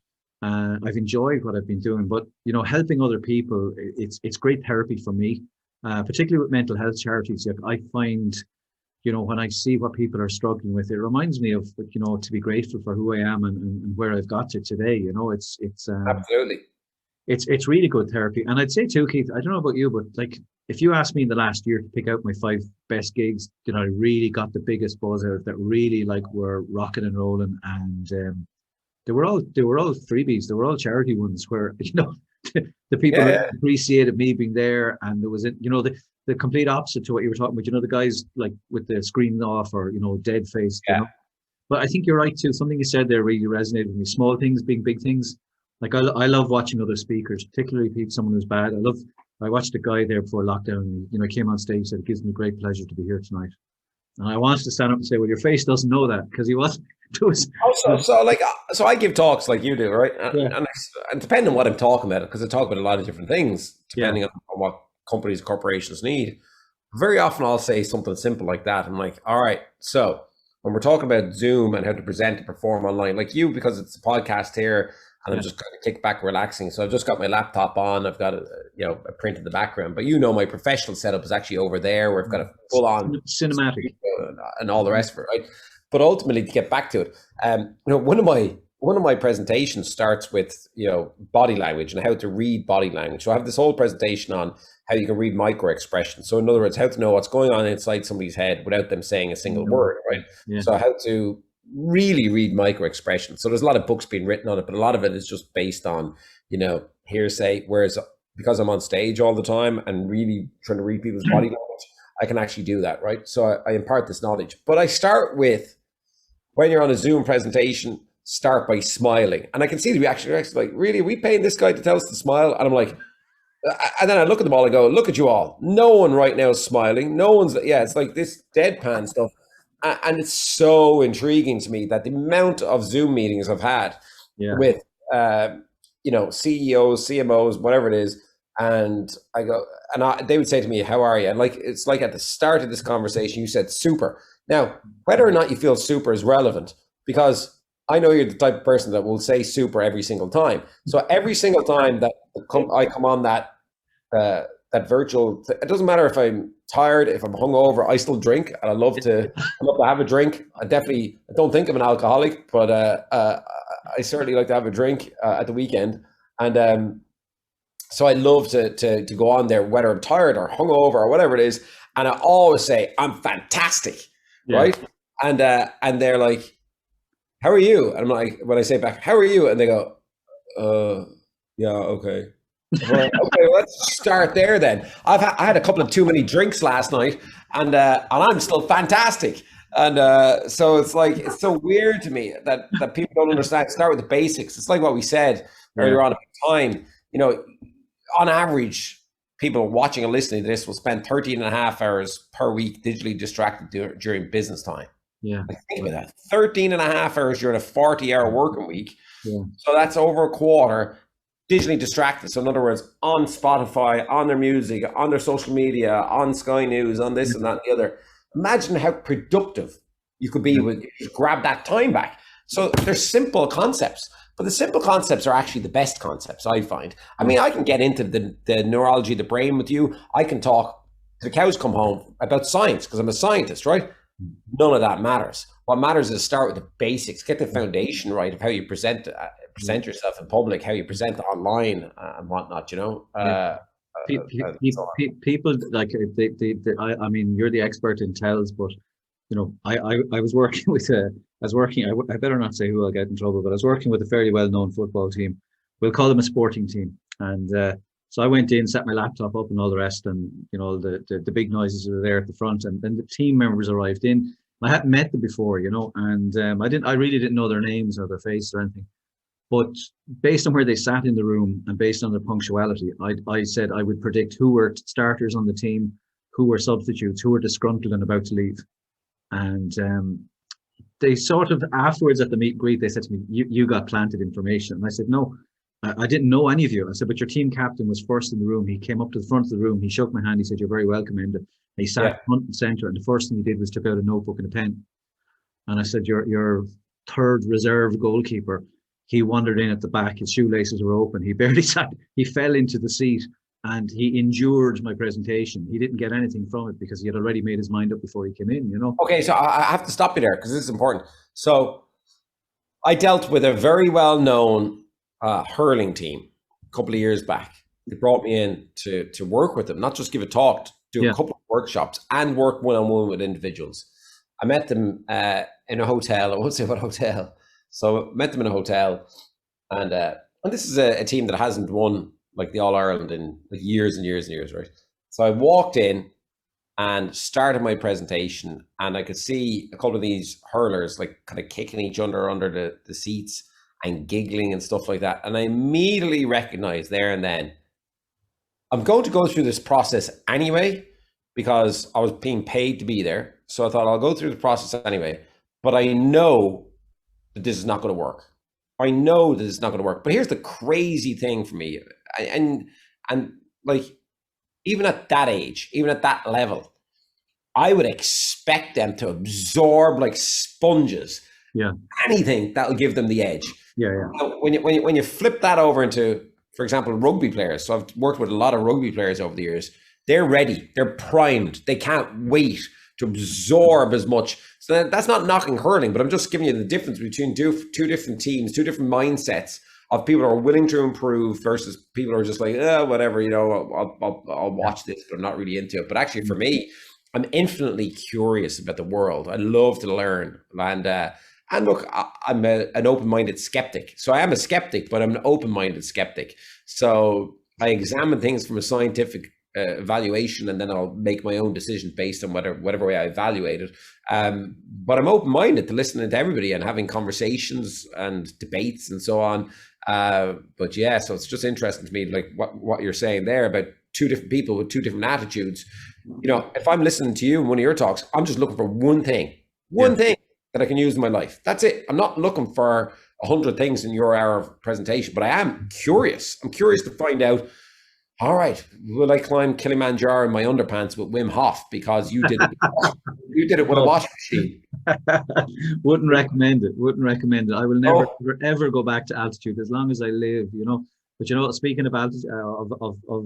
I've enjoyed what I've been doing, but helping other people, it's great therapy for me, particularly with mental health charities. I find, when I see what people are struggling with, it reminds me of, to be grateful for who I am and where I've got to today. It's absolutely. It's really good therapy. And I'd say too, Keith, I don't know about you, but like, if you asked me in the last year to pick out my 5 best gigs, I really got the biggest buzz out of, that really were rocking and rolling, and they were all freebies. They were all charity ones where the people appreciated me being there, and there was the complete opposite to what you were talking about. The guys like with the screen off or dead faced. But I think you're right too. Something you said there really resonated with me. Small things being big things. Like I love watching other speakers, particularly someone who's bad. I watched a guy there before lockdown. And, came on stage, said, "It gives me great pleasure to be here tonight." And I wanted to stand up and say, "Well, your face doesn't know that," because he wasn't. So I give talks like you do, right? And depending on what I'm talking about, because I talk about a lot of different things, depending on what companies, corporations need. Very often I'll say something simple like that. I'm like, all right, so when we're talking about Zoom and how to present and perform online, like you, because it's a podcast here, and I'm just kind of kick back, relaxing. So I've just got my laptop on. I've got a print in the background. But my professional setup is actually over there, where I've got a full on cinematic and all the rest of it, right? But ultimately, to get back to it, one of my presentations starts with body language and how to read body language. So I have this whole presentation on how you can read micro expressions. So in other words, how to know what's going on inside somebody's head without them saying a single word, right? Yeah. So how to really read micro expressions. So there's a lot of books being written on it, but a lot of it is just based on hearsay. Whereas because I'm on stage all the time and really trying to read people's body language, I can actually do that, right? So I impart this knowledge. But I start with, when you're on a Zoom presentation, start by smiling. And I can see the reaction. Like, really, are we paying this guy to tell us to smile? And I'm like, and then I look at them all and go, look at you all. No one right now is smiling. No one's, it's like this deadpan stuff. And it's so intriguing to me that the amount of Zoom meetings I've had with, CEOs, CMOs, whatever it is. And I go, they would say to me, how are you? And it's like at the start of this conversation, you said super. Now, whether or not you feel super is relevant, because I know you're the type of person that will say super every single time. So every single time that I come on that virtual, it doesn't matter if I'm tired, if I'm hungover, I still drink, and I love to have a drink. I don't think I'm an alcoholic, but I certainly like to have a drink at the weekend. And so I love to go on there, whether I'm tired or hungover or whatever it is, and I always say I'm fantastic. Right. And they're like, how are you? And I'm like, when I say back, how are you? And they go, yeah, okay. I'm like, okay, let's start there then. I had a couple of too many drinks last night, and I'm still fantastic. And so it's like it's so weird to me that people don't understand. Start with the basics. It's like what we said Yeah, earlier on about time. You know, on average, people watching and listening to this will spend 13 and a half hours per week digitally distracted during business time. yeah, Like, think about that. 13 and a half hours during a 40-hour working week. yeah, So that's over a quarter digitally distracted. So in other words, on Spotify, on their music, on their social media, on Sky News, on this and that and the other. Imagine how productive you could be with you grab that time back. So they're simple concepts, but the simple concepts are actually the best concepts, I find. I mean, I can get into the neurology of the brain with you. I can talk to the cows come home about science because I'm a scientist, right? None of that matters. What matters is start with the basics, get the foundation right of how you present yourself in public, how you present online and whatnot, you know. People like I mean, you're the expert in tells, but you know, I was working with I better not say who I'll get in trouble, but I was working with a fairly well-known football team. We'll call them a sporting team, and so I went in, set my laptop up, and all the rest, and you know, the big noises were there at the front, and then the team members arrived in. I hadn't met them before, you know, and I really didn't know their names or their face or anything. But based on where they sat in the room and based on their punctuality, I said I would predict who were starters on the team, who were substitutes, who were disgruntled and about to leave. And they sort of afterwards at the meet and greet, they said to me, you got planted information. And I said, no, I didn't know any of you. I said, but your team captain was first in the room. He came up to the front of the room. He shook my hand. He said, you're very welcome, Enda. He sat front and center. And the first thing he did was took out a notebook and a pen. And I said, your third reserve goalkeeper, he wandered in at the back. His shoelaces were open. He barely sat. He fell into the seat and he endured my presentation. He didn't get anything from it because he had already made his mind up before he came in, you know? Okay, so I have to stop you there because this is important. So I dealt with a very well-known hurling team a couple of years back. They brought me in to work with them, not just give a talk, do a couple of workshops and work one-on-one with individuals. I met them in a hotel. I won't say what hotel. So I met them in a hotel, and this is a team that hasn't won like the All Ireland in like years and years and years, right? So I walked in and started my presentation, and I could see a couple of these hurlers like kind of kicking each other under the seats and giggling and stuff like that. And I immediately recognized there and then, I'm going to go through this process anyway because I was being paid to be there. So I thought I'll go through the process anyway, but I know that this is not going to work. I know that it's not going to work. But here's the crazy thing for me. And like, even at that age, even at that level, I would expect them to absorb like sponges. Yeah. Anything that'll give them the edge. Yeah, yeah. You know, when you flip that over into, for example, rugby players. So I've worked with a lot of rugby players over the years. They're ready. They're primed. They can't wait to absorb as much. So that's not knocking hurling, but I'm just giving you the difference between two different teams, two different mindsets of people who are willing to improve versus people who are just like, whatever, you know, I'll watch this, but I'm not really into it. But actually, for me, I'm infinitely curious about the world. I love to learn, and look, I'm an open-minded skeptic. So I am a skeptic, but I'm an open-minded skeptic. So I examine things from a scientific evaluation, and then I'll make my own decision based on whatever way I evaluate it. But I'm open-minded to listening to everybody and having conversations and debates and so on. But yeah, so it's just interesting to me, like what you're saying there about two different people with two different attitudes. You know, if I'm listening to you in one of your talks, I'm just looking for one thing that I can use in my life. That's it. I'm not looking for 100 things in your hour of presentation, but I am curious. I'm curious to find out, all right, will I climb Kilimanjaro in my underpants with Wim Hof because you did it? You did it with a washing machine. Wouldn't recommend it. I will never ever go back to altitude as long as I live, you know. But you know, speaking of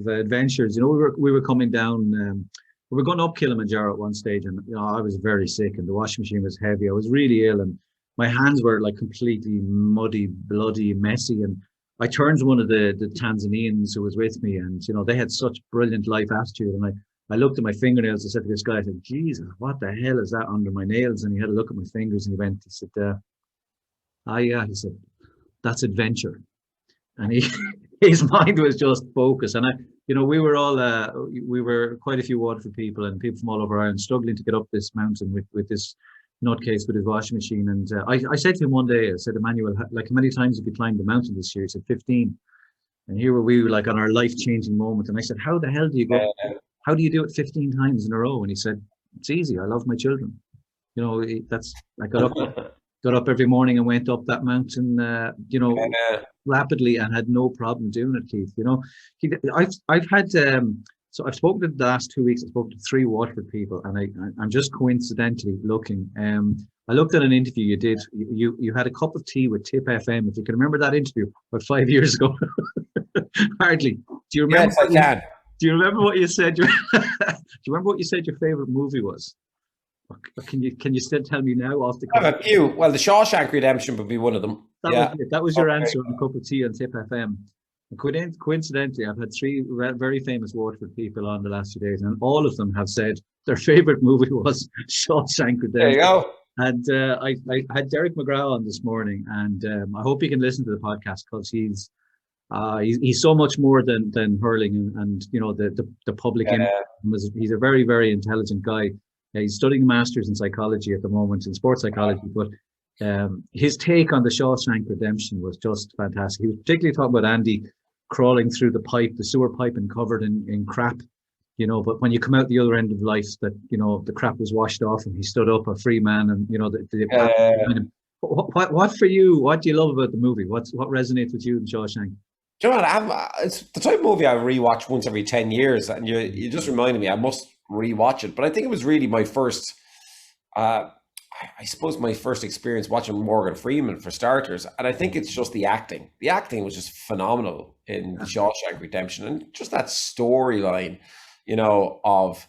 adventures, you know, we were coming down. We were going up Kilimanjaro at one stage, and you know, I was very sick, and the washing machine was heavy. I was really ill, and my hands were like completely muddy, bloody, messy. And I turned to one of the Tanzanians who was with me, and you know, they had such brilliant life attitude. And I looked at my fingernails. I said to this guy, I said, "Jesus, what the hell is that under my nails?" And he had a look at my fingers, and he said, Ah, yeah, he said, that's adventure. And his mind was just focused. And we were all, we were quite a few Waterford people and people from all over Ireland struggling to get up this mountain with this nutcase with his washing machine. And I said to him one day, I said, Emmanuel, like, how many times have you climbed the mountain this year? He said, 15. And here were we, like, on our life-changing moment. And I said, how the hell do you go? How do you do it 15 times in a row? And he said, it's easy. I love my children. I got up every morning and went up that mountain, rapidly, and had no problem doing it, Keith. I've had, so I've spoken to the last 2 weeks, I spoke to 3 Waterford people, and I'm just coincidentally looking. I looked at an interview you did. You had a cup of tea with Tip FM, if you can remember that interview about 5 years ago. Hardly. Do you remember? Yes, I can. Do you remember what you said? Do you remember what you said your favorite movie was? Can you still tell me now off the cuff? I have a few. Well, The Shawshank Redemption would be one of them. That was your answer on a cup of tea on Tip FM. Coincidentally, I've had 3 very famous Waterford people on the last few days, and all of them have said their favorite movie was Shawshank Redemption. There you go. And I had Derek McGrath on this morning, and I hope he can listen to the podcast, because he's so much more than hurling and the public. He's a very, very intelligent guy. He's studying a master's in psychology at the moment, in sports psychology, but his take on the Shawshank Redemption was just fantastic. He was particularly talking about Andy crawling through the sewer pipe and covered in crap, but when you come out the other end of life, that, the crap was washed off and he stood up a free man, and, what for you, what do you love about the movie? What resonates with you in Shawshank? Do you know what? It's the type of movie I rewatch once every 10 years, and you just reminded me I must rewatch it. But I think it was really my first, I suppose my first experience watching Morgan Freeman, for starters. And I think it's just the acting. The acting was just phenomenal in The Shawshank Redemption, and just that storyline, of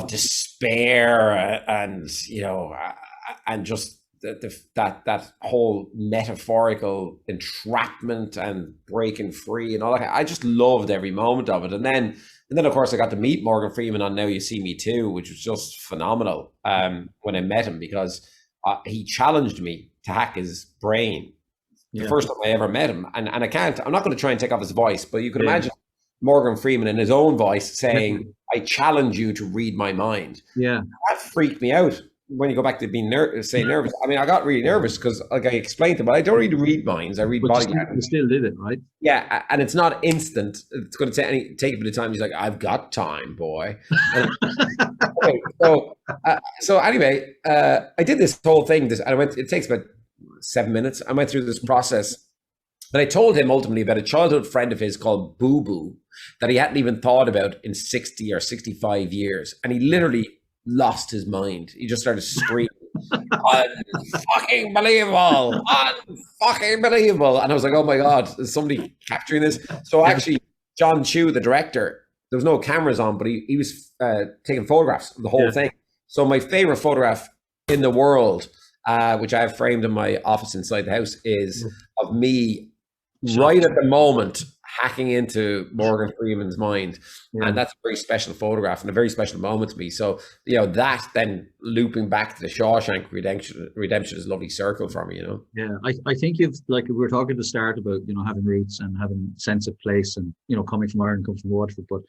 despair and just that whole metaphorical entrapment and breaking free and all that. I just loved every moment of it. And then of course I got to meet Morgan Freeman on Now You See Me Too, which was just phenomenal when I met him, because he challenged me to hack his brain the first time I ever met him. And I'm not going to try and take off his voice, but you can imagine Morgan Freeman in his own voice saying, I challenge you to read my mind. Yeah. That freaked me out. When you go back to being nervous, I mean, I got really nervous because, like I explained to him, I don't really read minds. I read body language. You still did it, right? Yeah, and it's not instant. It's going to take a bit of time. He's like, I've got time, boy. So anyway, I did this whole thing. It takes about 7 minutes. I went through this process. And I told him ultimately about a childhood friend of his called Boo Boo that he hadn't even thought about in 60 or 65 years. And he literally lost his mind. He just started screaming, unfucking believable, unfucking believable. And I was like, oh my God, is somebody capturing this? So actually, John Chu, the director, there was no cameras on, but he was taking photographs of the whole thing. So my favorite photograph in the world, which I have framed in my office inside the house, is of me right at the moment hacking into Morgan Freeman's mind. And that's a very special photograph and a very special moment to me. So, that then looping back to the Shawshank Redemption is a lovely circle for me, Yeah, I think you've, like we were talking at the start about, having roots and having sense of place and, coming from Ireland, coming from Waterford. But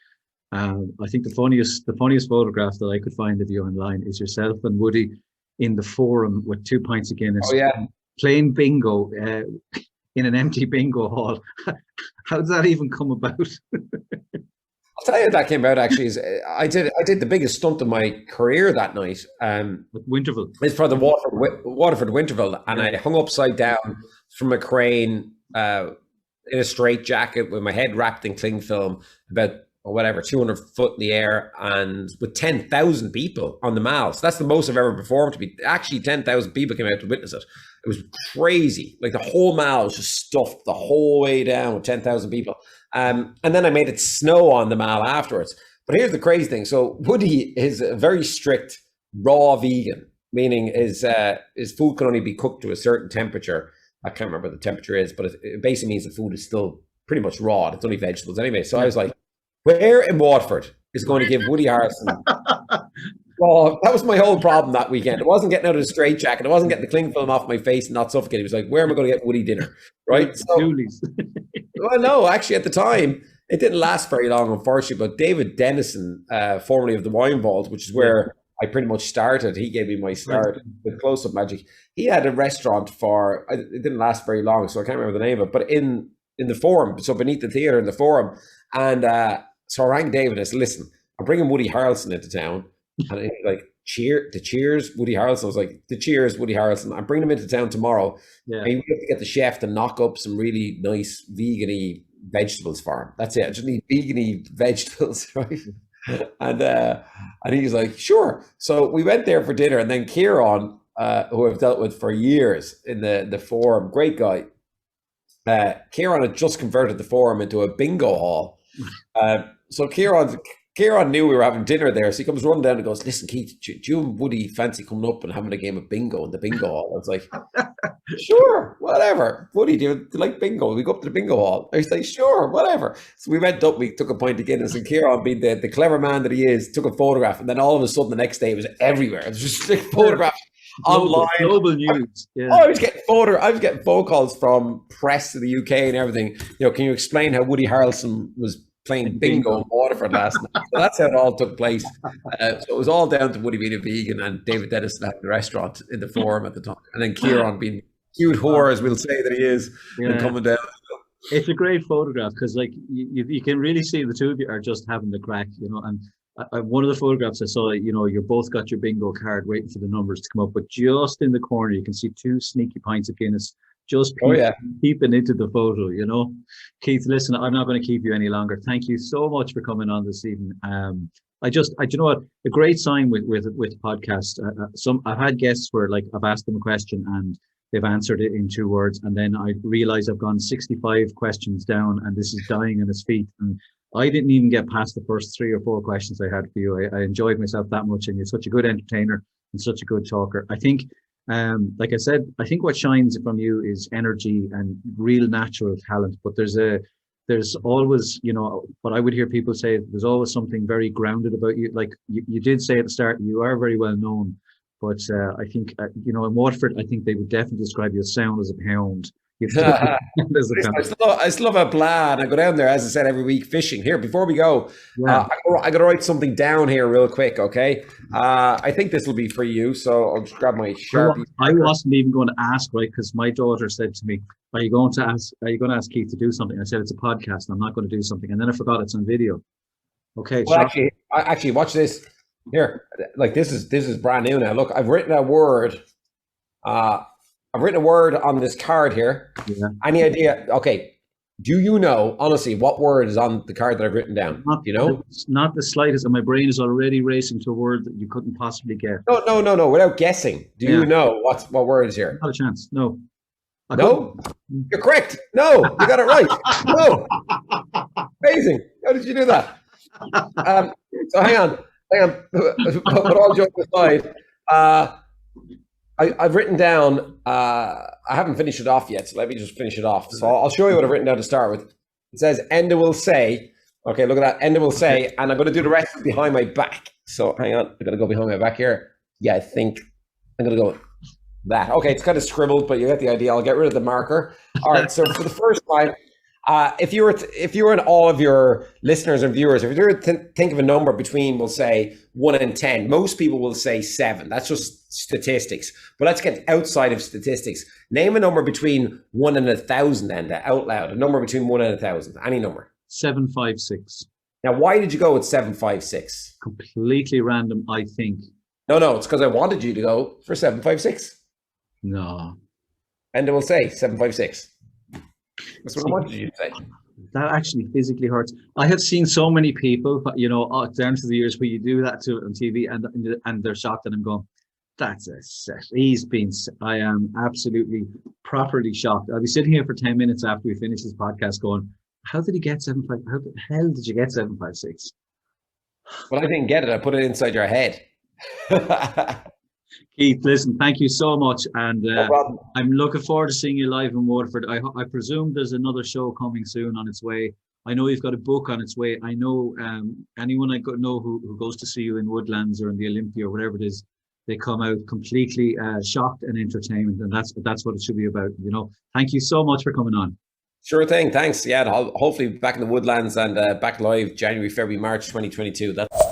I think the funniest photograph that I could find of you online is yourself and Woody in the Forum with 2 pints of Guinness, playing bingo in an empty bingo hall. How did that even come about? I'll tell you how that came about. Actually, is I did the biggest stunt of my career that night. With Winterville. It's for the Waterford Winterville, and I hung upside down from a crane in a straitjacket with my head wrapped in cling film, about 200 foot in the air, and with 10,000 people on the Mall. So that's the most I've ever performed to be. Actually, 10,000 people came out to witness it. It was crazy. Like the whole Mall was just stuffed the whole way down with 10,000 people. And then I made it snow on the Mall afterwards. But here's the crazy thing. So Woody is a very strict raw vegan, meaning his food can only be cooked to a certain temperature. I can't remember what the temperature is, but it basically means the food is still pretty much raw. It's only vegetables anyway. So I was like, where in Waterford is going to give Woody Harrelson Oh, that was my whole problem that weekend. It wasn't getting out of the straitjacket. It wasn't getting the cling film off my face and not suffocating. It was like, where am I going to get Woody dinner? Right? So, well, no, actually, at the time, it didn't last very long, unfortunately. But David Dennison, formerly of the Wine Vault, which is where I pretty much started, he gave me my start with Close-Up Magic. He had a restaurant for, it didn't last very long, so I can't remember the name of it, but in the Forum, so beneath the theatre in the Forum. And so I rang David and I said, listen, I'm bringing Woody Harrelson into town. And he's like, Cheers, Woody Harrelson. I was like, the Cheers, Woody Harrelson. I'm bringing him into town tomorrow. Yeah. And we have to get the chef to knock up some really nice vegan-y vegetables for him. That's it. I just need vegan-y vegetables, right? And he was like, sure. So we went there for dinner, and then Kieran, who I've dealt with for years in the Forum, great guy. Kieran had just converted the Forum into a bingo hall. So Kieran knew we were having dinner there, so he comes running down and goes, listen, Keith, do you and Woody fancy coming up and having a game of bingo in the bingo hall? I was like, sure, whatever. Woody, do you like bingo? We go up to the bingo hall. I was like, sure, whatever. So we went up, we took a pint of Guinness, and Kieran, being the clever man that he is, took a photograph, and then all of a sudden the next day it was everywhere. It was just like photographs online. Global news. Yeah. Oh, I was getting phone calls from press to the UK and everything. Can you explain how Woody Harrelson was playing bingo in Waterford last night? So that's how it all took place. So it was all down to Woody being a vegan and David Dennison having the restaurant in the Forum at the time, and then Kieran being cute whore, as we'll say that he is, and coming down. It's a great photograph because, like, you can really see the two of you are just having the crack, And one of the photographs I saw, you both got your bingo card waiting for the numbers to come up, but just in the corner you can see two sneaky pints of Guinness just peeping into the photo, Keith, listen, I'm not going to keep you any longer. Thank you so much for coming on this evening. You know what, a great sign with podcast. I've had guests where, like, I've asked them a question and they've answered it in 2 words, and then I realize I've gone 65 questions down and this is dying on its feet, and I didn't even get past the first 3 or 4 questions I had for you. I enjoyed myself that much, and you're such a good entertainer and such a good talker. I think, like I said, I think what shines from you is energy and real natural talent. But there's always, what I would hear people say, there's always something very grounded about you. Like you did say at the start, you are very well known. But I think, in Waterford, I think they would definitely describe you as sound as a pound. I still have a plan. I go down there, as I said, every week fishing. Here, before we go, I got to write something down here real quick, okay? I think this will be for you, so I'll just grab my Sharpie. I wasn't even going to ask, right? Because my daughter said to me, Are you going to ask Keith to do something? I said, it's a podcast. I'm not going to do something. And then I forgot it's on video. Okay. Well, actually, watch this. Here, like this is brand new now. Look, I've written a word. I've written a word on this card here. Yeah. Any idea? Okay. Do you know, honestly, what word is on the card that I've written down? Do you know? It's not the slightest, and my brain is already racing to a word that you couldn't possibly get. No. Without guessing, do you know what word is here? Not a chance. No. No? You're correct. No, you got it right. No. Amazing. How did you do that? So hang on. But all jokes aside, I've written down, I haven't finished it off yet, so let me just finish it off. So I'll show you what I've written down to start with. It says, Enda will say, okay, look at that, Enda will say, and I'm going to do the rest behind my back. So hang on, I'm going to go behind my back here. Yeah, I think I'm going to go that. Okay, it's kind of scribbled, but you get the idea. I'll get rid of the marker. All right, so for the first time, if you were in all of your listeners and viewers, if you were to think of a number between, we'll say 1 and 10, most people will say 7. That's just statistics. But let's get outside of statistics. Name a number between 1 and 1,000, Enda, out loud. A number between 1 and 1,000. Any number. 756. Now, why did you go with 756? Completely random, I think. No, it's because I wanted you to go for 756. No. Enda will say 756. That's what I wanted you to say. That actually physically hurts. I have seen so many people, down to the years where you do that to on TV and they're shocked, and I'm going, that's a set. I am absolutely properly shocked. I'll be sitting here for 10 minutes after we finish this podcast going, how did he get 756? How the hell did you get 756? Well, I didn't get it. I put it inside your head. Keith, listen, thank you so much, and no I'm looking forward to seeing you live in Waterford. I presume there's another show coming soon on its way. I know you've got a book on its way. I know anyone know who goes to see you in Woodlands or in the Olympia or whatever it is, they come out completely shocked and entertained, and that's what it should be about. Thank you so much for coming on. Sure thing. Thanks. Yeah, hopefully back in the Woodlands and back live January, February, March 2022. That's